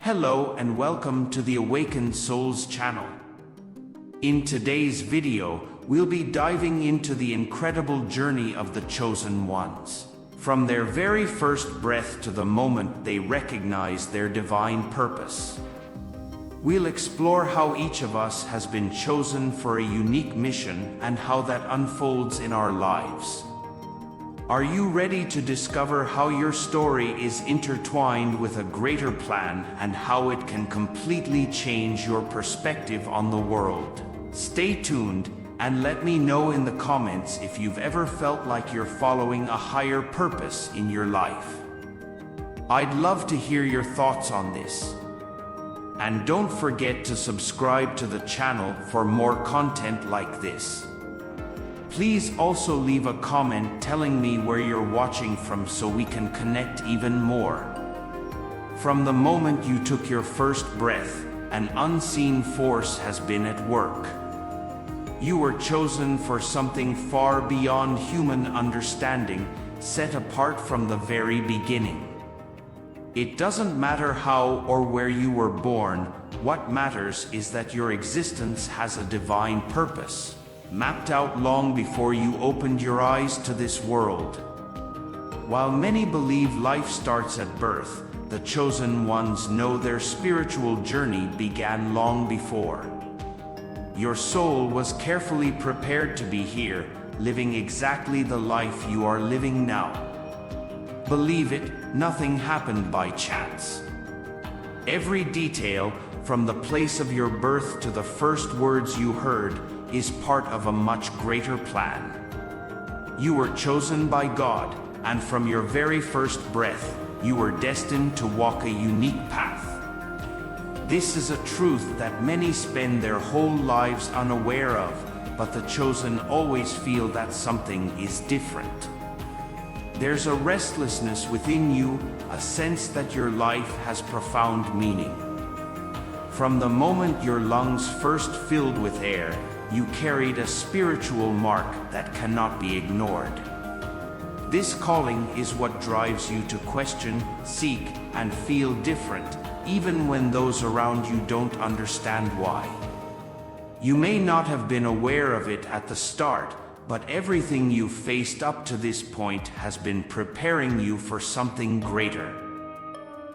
Hello and welcome to the Awakened Souls channel. In today's video, we'll be diving into the incredible journey of the chosen ones. From their very first breath to the moment they recognize their divine purpose. We'll explore how each of us has been chosen for a unique mission and how that unfolds in our lives. Are you ready to discover how your story is intertwined with a greater plan and how it can completely change your perspective on the world? Stay tuned and let me know in the comments if you've ever felt like you're following a higher purpose in your life. I'd love to hear your thoughts on this. And don't forget to subscribe to the channel for more content like this. Please also leave a comment telling me where you're watching from so we can connect even more. From the moment you took your first breath, an unseen force has been at work. You were chosen for something far beyond human understanding, set apart from the very beginning. It doesn't matter how or where you were born, what matters is that your existence has a divine purpose, mapped out long before you opened your eyes to this world. While many believe life starts at birth, the chosen ones know their spiritual journey began long before. Your soul was carefully prepared to be here, living exactly the life you are living now. Believe it, nothing happened by chance. Every detail, from the place of your birth to the first words you heard, is part of a much greater plan. You were chosen by God, and from your very first breath, you were destined to walk a unique path. This is a truth that many spend their whole lives unaware of, but the chosen always feel that something is different. There's a restlessness within you, a sense that your life has profound meaning. From the moment your lungs first filled with air, you carried a spiritual mark that cannot be ignored. This calling is what drives you to question, seek, and feel different, even when those around you don't understand why. You may not have been aware of it at the start, but everything you've faced up to this point has been preparing you for something greater.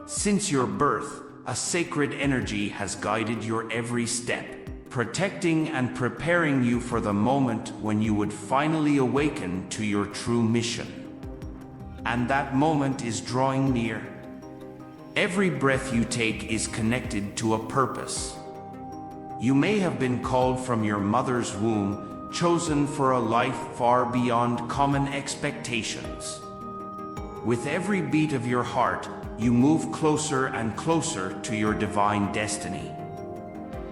Since your birth, a sacred energy has guided your every step, protecting and preparing you for the moment when you would finally awaken to your true mission. And that moment is drawing near. Every breath you take is connected to a purpose. You may have been called from your mother's womb, chosen for a life far beyond common expectations. With every beat of your heart, you move closer and closer to your divine destiny.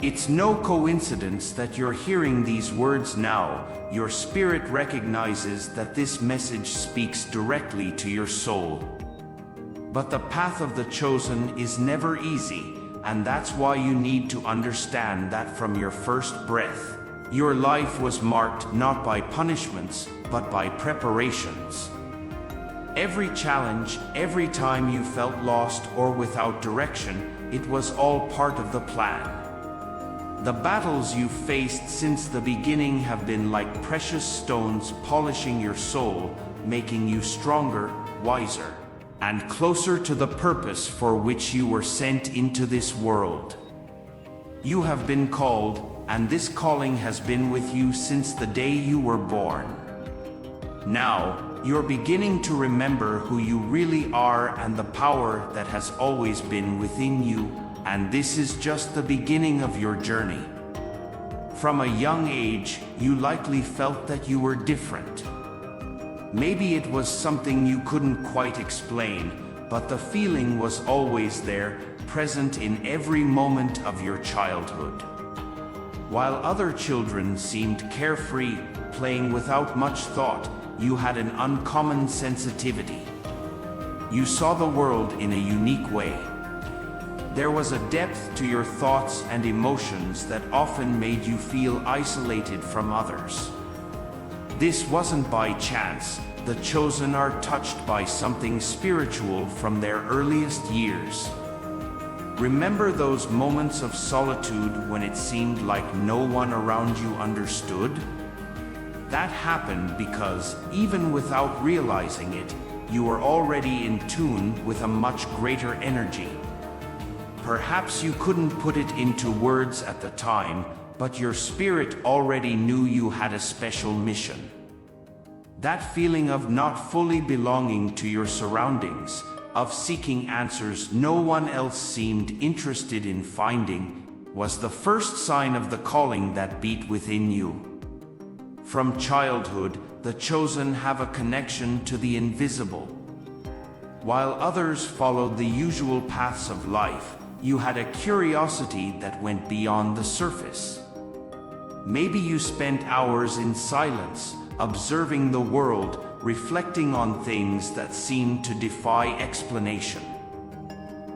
It's no coincidence that you're hearing these words now. Your spirit recognizes that this message speaks directly to your soul. But the path of the chosen is never easy, and that's why you need to understand that from your first breath, your life was marked not by punishments, but by preparations. Every challenge, every time you felt lost or without direction, it was all part of the plan. The battles you've faced since the beginning have been like precious stones polishing your soul, making you stronger, wiser, and closer to the purpose for which you were sent into this world. You have been called, and this calling has been with you since the day you were born. Now, you're beginning to remember who you really are and the power that has always been within you, and this is just the beginning of your journey. From a young age, you likely felt that you were different. Maybe it was something you couldn't quite explain, but the feeling was always there, present in every moment of your childhood. While other children seemed carefree, playing without much thought, you had an uncommon sensitivity. You saw the world in a unique way. There was a depth to your thoughts and emotions that often made you feel isolated from others. This wasn't by chance. The chosen are touched by something spiritual from their earliest years. Remember those moments of solitude when it seemed like no one around you understood? That happened because, even without realizing it, you were already in tune with a much greater energy. Perhaps you couldn't put it into words at the time, but your spirit already knew you had a special mission. That feeling of not fully belonging to your surroundings, of seeking answers no one else seemed interested in finding, was the first sign of the calling that beat within you. From childhood, the chosen have a connection to the invisible. While others followed the usual paths of life, you had a curiosity that went beyond the surface. Maybe you spent hours in silence, observing the world, reflecting on things that seemed to defy explanation.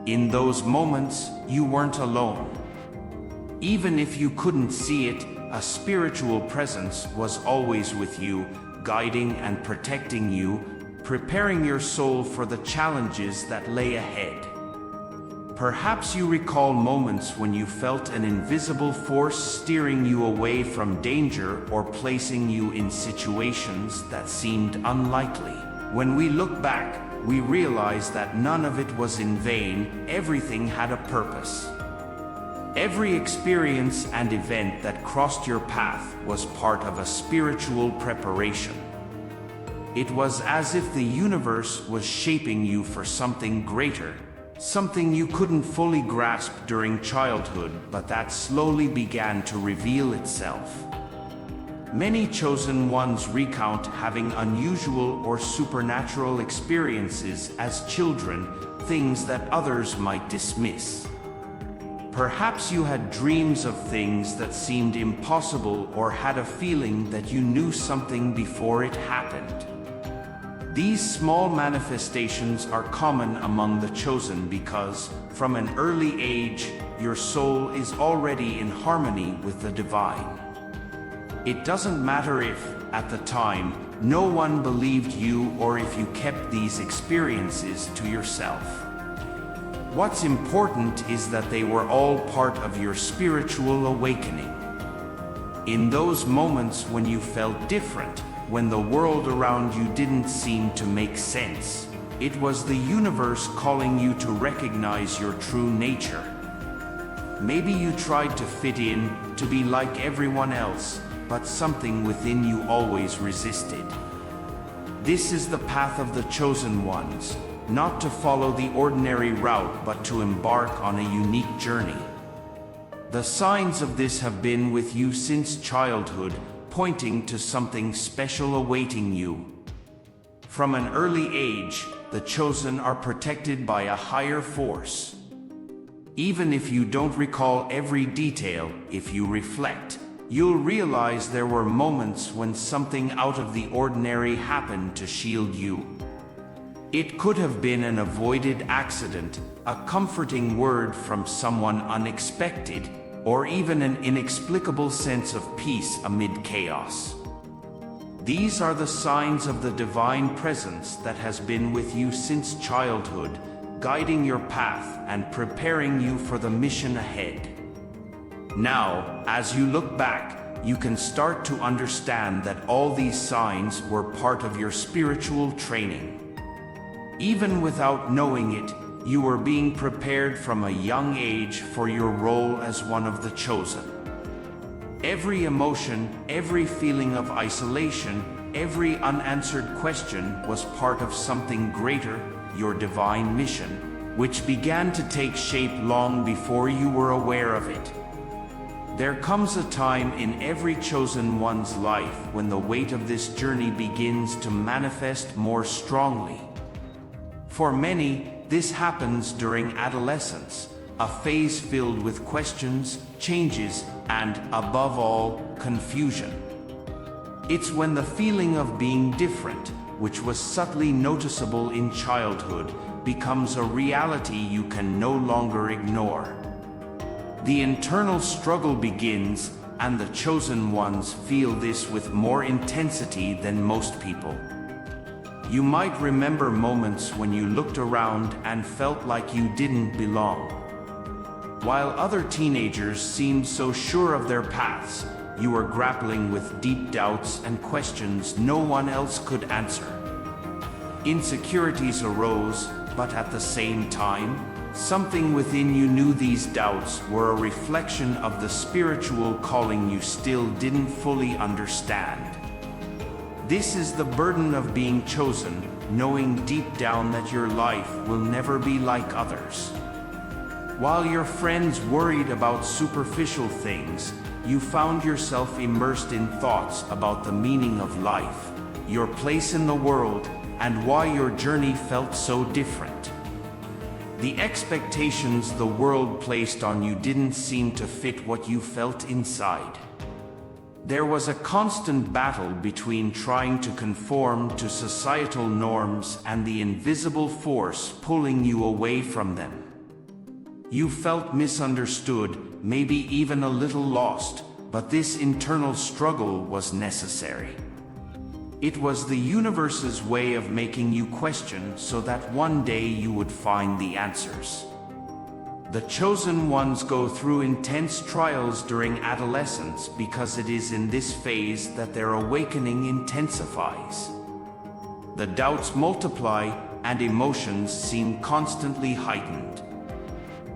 In those moments, you weren't alone. Even if you couldn't see it, a spiritual presence was always with you, guiding and protecting you, preparing your soul for the challenges that lay ahead. Perhaps you recall moments when you felt an invisible force steering you away from danger or placing you in situations that seemed unlikely. When we look back, we realize that none of it was in vain. Everything had a purpose. Every experience and event that crossed your path was part of a spiritual preparation. It was as if the universe was shaping you for something greater. Something you couldn't fully grasp during childhood, but that slowly began to reveal itself. Many chosen ones recount having unusual or supernatural experiences as children, things that others might dismiss. Perhaps you had dreams of things that seemed impossible or had a feeling that you knew something before it happened. These small manifestations are common among the chosen because, from an early age, your soul is already in harmony with the divine. It doesn't matter if, at the time, no one believed you or if you kept these experiences to yourself. What's important is that they were all part of your spiritual awakening. In those moments when you felt different, when the world around you didn't seem to make sense, it was the universe calling you to recognize your true nature. Maybe you tried to fit in, to be like everyone else, but something within you always resisted. This is the path of the chosen ones, not to follow the ordinary route but to embark on a unique journey. The signs of this have been with you since childhood, pointing to something special awaiting you. From an early age, the chosen are protected by a higher force. Even if you don't recall every detail, if you reflect, you'll realize there were moments when something out of the ordinary happened to shield you. It could have been an avoided accident, a comforting word from someone unexpected, or even an inexplicable sense of peace amid chaos. These are the signs of the divine presence that has been with you since childhood, guiding your path and preparing you for the mission ahead. Now, as you look back, you can start to understand that all these signs were part of your spiritual training. Even without knowing it, you were being prepared from a young age for your role as one of the chosen. Every emotion, every feeling of isolation, every unanswered question was part of something greater, your divine mission, which began to take shape long before you were aware of it. There comes a time in every chosen one's life when the weight of this journey begins to manifest more strongly. For many, this happens during adolescence, a phase filled with questions, changes, and, above all, confusion. It's when the feeling of being different, which was subtly noticeable in childhood, becomes a reality you can no longer ignore. The internal struggle begins, and the chosen ones feel this with more intensity than most people. You might remember moments when you looked around and felt like you didn't belong. While other teenagers seemed so sure of their paths, you were grappling with deep doubts and questions no one else could answer. Insecurities arose, but at the same time, something within you knew these doubts were a reflection of the spiritual calling you still didn't fully understand. This is the burden of being chosen, knowing deep down that your life will never be like others. While your friends worried about superficial things, you found yourself immersed in thoughts about the meaning of life, your place in the world, and why your journey felt so different. The expectations the world placed on you didn't seem to fit what you felt inside. There was a constant battle between trying to conform to societal norms and the invisible force pulling you away from them. You felt misunderstood, maybe even a little lost, but this internal struggle was necessary. It was the universe's way of making you question so that one day you would find the answers. The chosen ones go through intense trials during adolescence because it is in this phase that their awakening intensifies. The doubts multiply and emotions seem constantly heightened.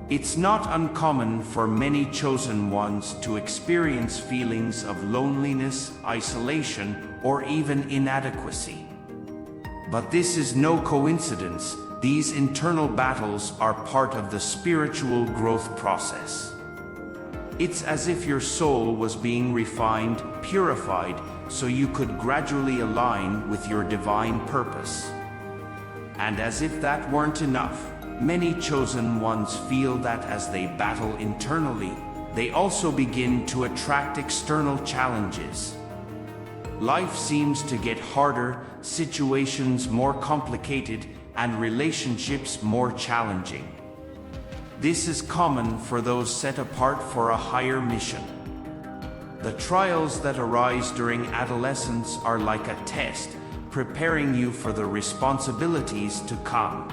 It's not uncommon for many chosen ones to experience feelings of loneliness, isolation, or even inadequacy. But this is no coincidence. These internal battles are part of the spiritual growth process. It's as if your soul was being refined, purified, so you could gradually align with your divine purpose. And as if that weren't enough, many chosen ones feel that as they battle internally, they also begin to attract external challenges. Life seems to get harder, situations more complicated, and relationships more challenging. This is common for those set apart for a higher mission. The trials that arise during adolescence are like a test, preparing you for the responsibilities to come.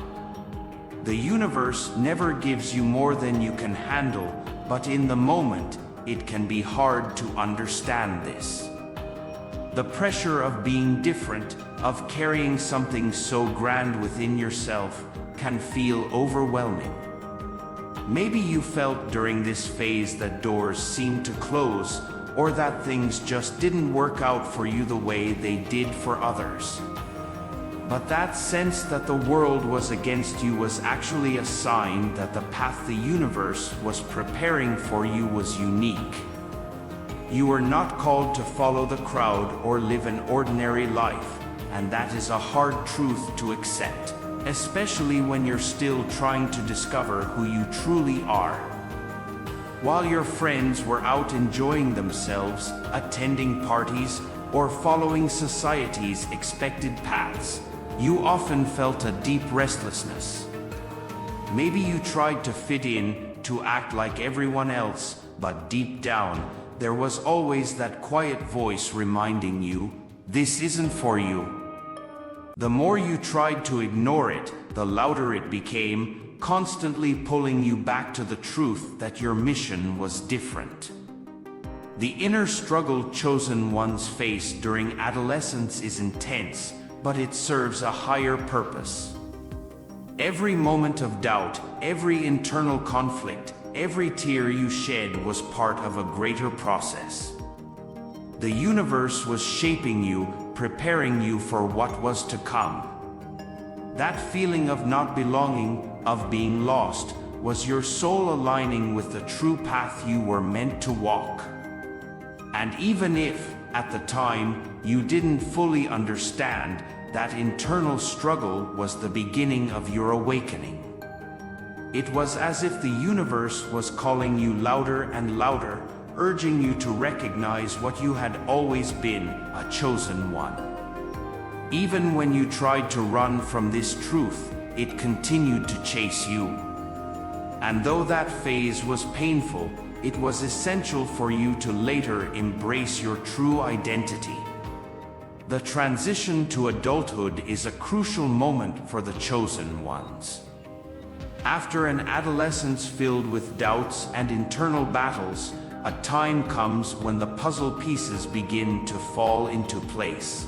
The universe never gives you more than you can handle, but in the moment, it can be hard to understand this. The pressure of being different, of carrying something so grand within yourself, can feel overwhelming. Maybe you felt during this phase that doors seemed to close, or that things just didn't work out for you the way they did for others. But that sense that the world was against you was actually a sign that the path the universe was preparing for you was unique. You were not called to follow the crowd or live an ordinary life, and that is a hard truth to accept, especially when you're still trying to discover who you truly are. While your friends were out enjoying themselves, attending parties, or following society's expected paths, you often felt a deep restlessness. Maybe you tried to fit in, to act like everyone else, but deep down, there was always that quiet voice reminding you, this isn't for you. The more you tried to ignore it, the louder it became, constantly pulling you back to the truth that your mission was different. The inner struggle chosen ones face during adolescence is intense, but it serves a higher purpose. Every moment of doubt, every internal conflict, every tear you shed was part of a greater process. The universe was shaping you, preparing you for what was to come. That feeling of not belonging, of being lost, was your soul aligning with the true path you were meant to walk. And even if, at the time, you didn't fully understand, that internal struggle was the beginning of your awakening. It was as if the universe was calling you louder and louder, urging you to recognize what you had always been, a chosen one. Even when you tried to run from this truth, it continued to chase you. And though that phase was painful, it was essential for you to later embrace your true identity. The transition to adulthood is a crucial moment for the chosen ones. After an adolescence filled with doubts and internal battles, a time comes when the puzzle pieces begin to fall into place.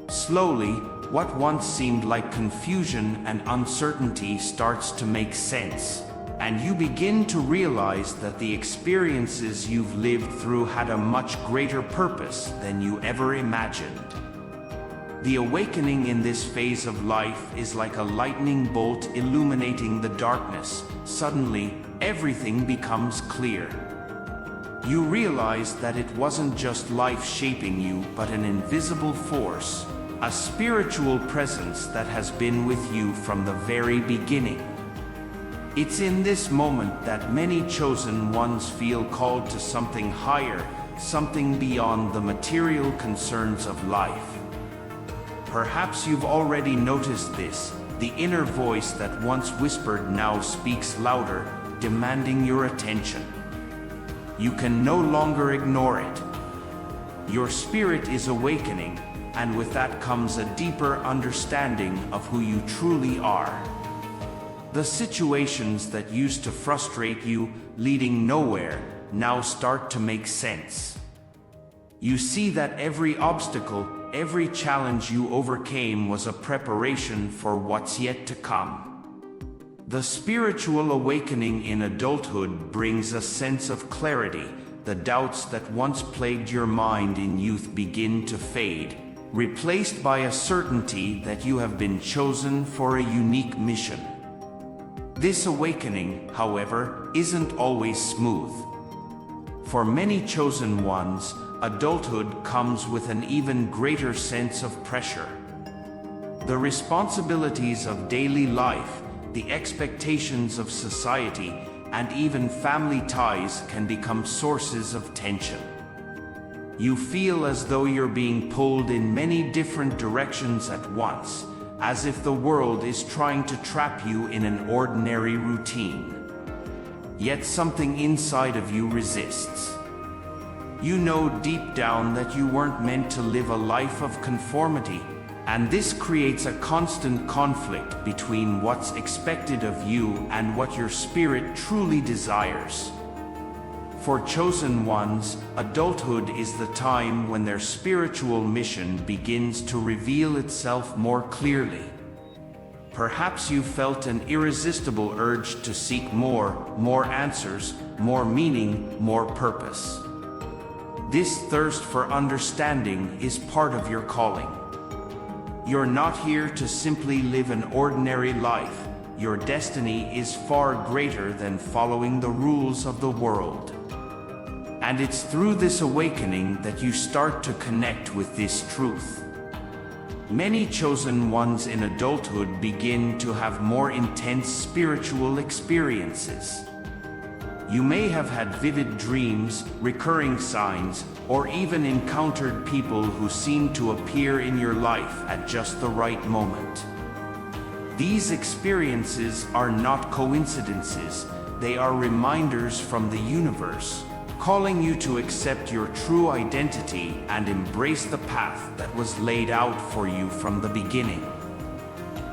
Slowly, what once seemed like confusion and uncertainty starts to make sense, and you begin to realize that the experiences you've lived through had a much greater purpose than you ever imagined. The awakening in this phase of life is like a lightning bolt illuminating the darkness. Suddenly, everything becomes clear. You realize that it wasn't just life shaping you, but an invisible force, a spiritual presence that has been with you from the very beginning. It's in this moment that many chosen ones feel called to something higher, something beyond the material concerns of life. Perhaps you've already noticed this. The inner voice that once whispered now speaks louder, demanding your attention. You can no longer ignore it. Your spirit is awakening, and with that comes a deeper understanding of who you truly are. The situations that used to frustrate you, leading nowhere, now start to make sense. You see that every obstacle, every challenge you overcame was a preparation for what's yet to come. The spiritual awakening in adulthood brings a sense of clarity. The doubts that once plagued your mind in youth begin to fade, replaced by a certainty that you have been chosen for a unique mission. This awakening, however, isn't always smooth. For many chosen ones, adulthood comes with an even greater sense of pressure. The responsibilities of daily life, the expectations of society, and even family ties can become sources of tension. You feel as though you're being pulled in many different directions at once, as if the world is trying to trap you in an ordinary routine. Yet something inside of you resists. You know deep down that you weren't meant to live a life of conformity, and this creates a constant conflict between what's expected of you and what your spirit truly desires. For chosen ones, adulthood is the time when their spiritual mission begins to reveal itself more clearly. Perhaps you felt an irresistible urge to seek more answers, more meaning, more purpose. This thirst for understanding is part of your calling. You're not here to simply live an ordinary life. Your destiny is far greater than following the rules of the world. And it's through this awakening that you start to connect with this truth. Many chosen ones in adulthood begin to have more intense spiritual experiences. You may have had vivid dreams, recurring signs, or even encountered people who seem to appear in your life at just the right moment. These experiences are not coincidences, they are reminders from the universe, calling you to accept your true identity and embrace the path that was laid out for you from the beginning.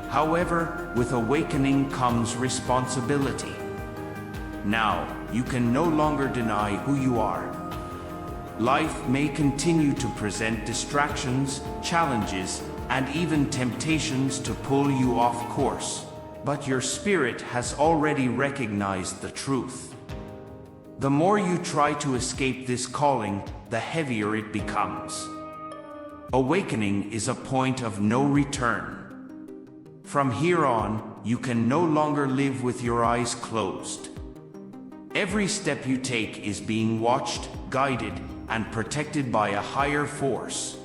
However, with awakening comes responsibility. Now, you can no longer deny who you are. Life may continue to present distractions, challenges, and even temptations to pull you off course, but your spirit has already recognized the truth. The more you try to escape this calling, the heavier it becomes. Awakening is a point of no return. From here on, you can no longer live with your eyes closed. Every step you take is being watched, guided, and protected by a higher force.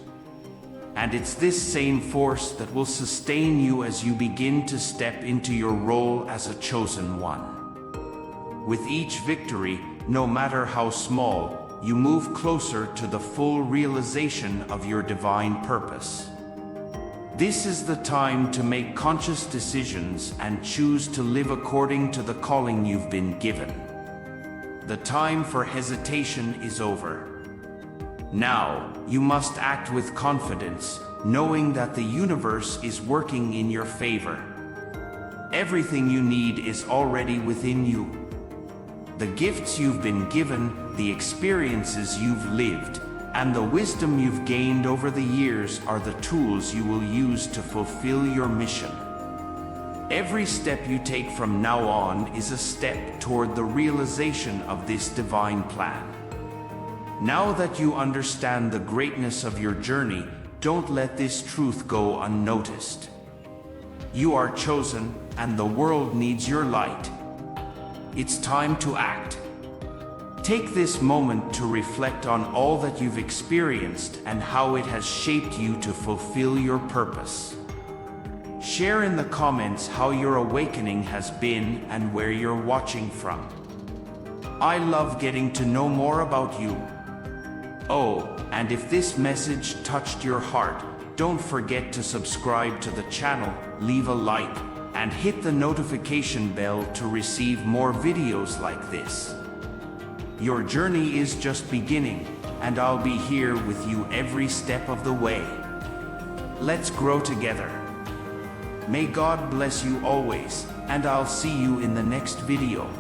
And it's this same force that will sustain you as you begin to step into your role as a chosen one. With each victory, no matter how small, you move closer to the full realization of your divine purpose. This is the time to make conscious decisions and choose to live according to the calling you've been given. The time for hesitation is over. Now, you must act with confidence, knowing that the universe is working in your favor. Everything you need is already within you. The gifts you've been given, the experiences you've lived, and the wisdom you've gained over the years are the tools you will use to fulfill your mission. Every step you take from now on is a step toward the realization of this divine plan. Now that you understand the greatness of your journey, don't let this truth go unnoticed. You are chosen, and the world needs your light. It's time to act. Take this moment to reflect on all that you've experienced and how it has shaped you to fulfill your purpose. Share in the comments how your awakening has been and where you're watching from. I love getting to know more about you. Oh, and if this message touched your heart, don't forget to subscribe to the channel, leave a like, and hit the notification bell to receive more videos like this. Your journey is just beginning, and I'll be here with you every step of the way. Let's grow together. May God bless you always, and I'll see you in the next video.